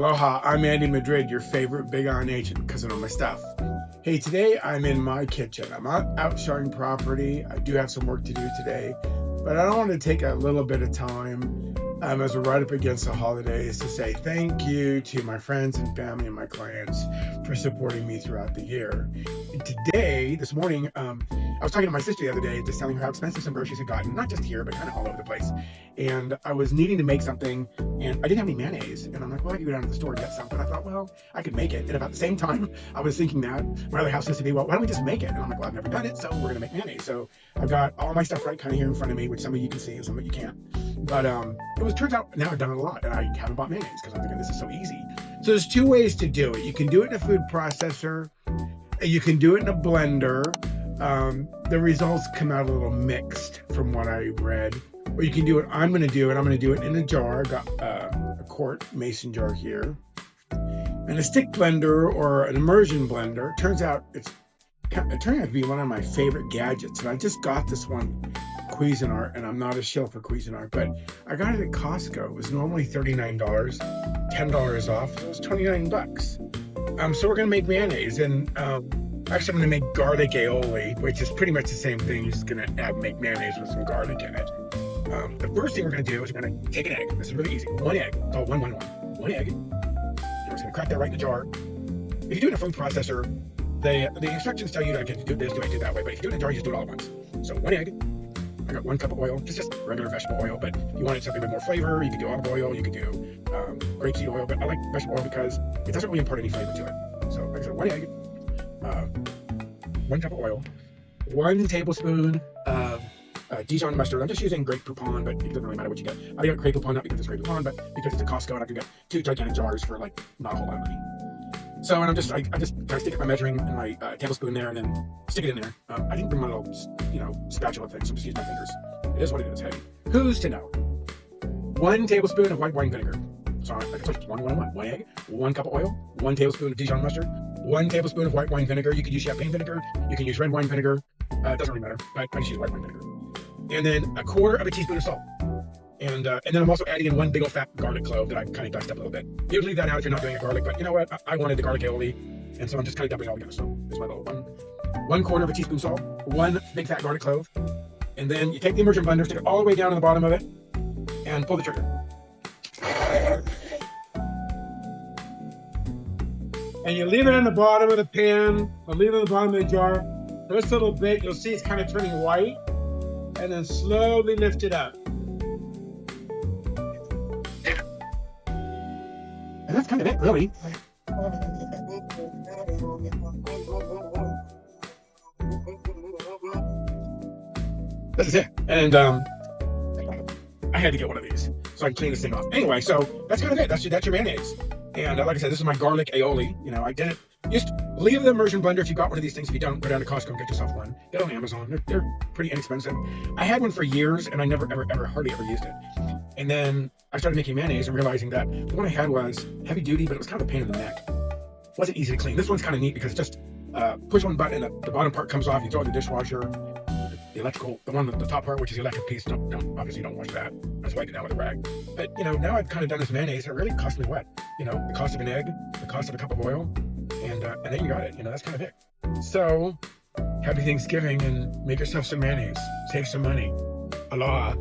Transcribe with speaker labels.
Speaker 1: Aloha, I'm Andy Madrid, your favorite Big On agent, because I know my stuff. Hey, today I'm in my kitchen. I'm out showing property. I do have some work to do today, but I don't want to take a little bit of time as we're right up against the holidays to say thank you to my friends and family and my clients for supporting me throughout the year. And today, this morning, I was talking to my sister the other day, just telling her how expensive some groceries had gotten, not just here, but kind of all over the place. And I was needing to make something, and I didn't have any mayonnaise. And I'm like, well, I could go down to the store and get some. But I thought, well, I could make it. And about the same time, I was thinking that my other house used to be, well, why don't we just make it? And I'm like, well, I've never done it, so we're going to make mayonnaise. So I've got all my stuff right kind of here in front of me, which some of you can see and some of you can't. But it turns out now I've done it a lot, and I haven't bought mayonnaise because I'm thinking this is so easy. So there's two ways to do it. You can do it in a food processor. You can do it in a blender. The results come out a little mixed from what I read. Or you can do it, I'm going to do it in a jar. I've got a quart mason jar here. And a stick blender or an immersion blender. Turns out it turned out to be one of my favorite gadgets. And I just got this one, Cuisinart, and I'm not a shill for Cuisinart, but I got it at Costco. It was normally $39, $10 off. So it was 29 bucks. So we're going to make mayonnaise, and actually I'm going to make garlic aioli, which is pretty much the same thing. You're just going to make mayonnaise with some garlic in it. The first thing we're going to do is we're going to take an egg. This is really easy. One egg. It's all one egg. We're just going to crack that right in the jar. If you do it in a food processor, the instructions tell you to do this, do it that way. But if you do it in a jar, you just do it all at once. So one egg. I got 1 cup of oil, just regular vegetable oil. But if you wanted something with more flavor, you could do olive oil, you could do grapeseed oil. But I like vegetable oil because it doesn't really impart any flavor to it. So like I said, one egg, 1 cup of oil, 1 tablespoon of Dijon mustard. I'm just using Great Poupon, but it doesn't really matter what you get. I got Great Poupon not because it's Great Poupon, but because it's at Costco and I could get 2 gigantic jars for like not a whole lot of money. So, and I just kind of stick my measuring in my tablespoon there and then stick it in there. I didn't bring my little, spatula thing, so I'm just using my fingers. It is what it is. Hey, who's to know? 1 tablespoon of white wine vinegar. So, like I told you, 1 egg, 1 cup of oil, 1 tablespoon of Dijon mustard, 1 tablespoon of white wine vinegar. You could use champagne vinegar. You can use red wine vinegar. It doesn't really matter. I just use white wine vinegar. And then 1/4 teaspoon of salt. And then I'm also adding in 1 big old fat garlic clove that I kind of diced up a little bit. You would leave that out if you're not doing a garlic, but you know what? I wanted the garlic aioli, and so I'm just kind of dumping it all together. So there's my little 1/4 teaspoon salt, 1 big fat garlic clove, and then you take the immersion blender, stick it all the way down to the bottom of it, and pull the trigger. And you leave it in the bottom of the pan, or leave it in the bottom of the jar. For this little bit, you'll see it's kind of turning white, and then slowly lift it up. And that's kind of it, really. This is it. And I had to get one of these so I can clean this thing off. Anyway, so that's kind of it. That's your mayonnaise. And like I said, this is my garlic aioli. I did it. Just leave the immersion blender if you got one of these things. If you don't, go down to Costco and get yourself one. Get on Amazon. They're pretty inexpensive. I had one for years and I never, hardly ever used it. And then I started making mayonnaise and realizing that the one I had was heavy duty, but it was kind of a pain in the neck. It wasn't easy to clean. This one's kind of neat because just push one button and the bottom part comes off. You throw it in the dishwasher. The electrical, the top part, which is the electric piece, obviously don't wash that. I just wipe it down with a rag. But now I've kind of done this mayonnaise. It really cost me what? The cost of an egg, the cost of a cup of oil, and then you got it. That's kind of it. So happy Thanksgiving and make yourself some mayonnaise. Save some money. Aloha.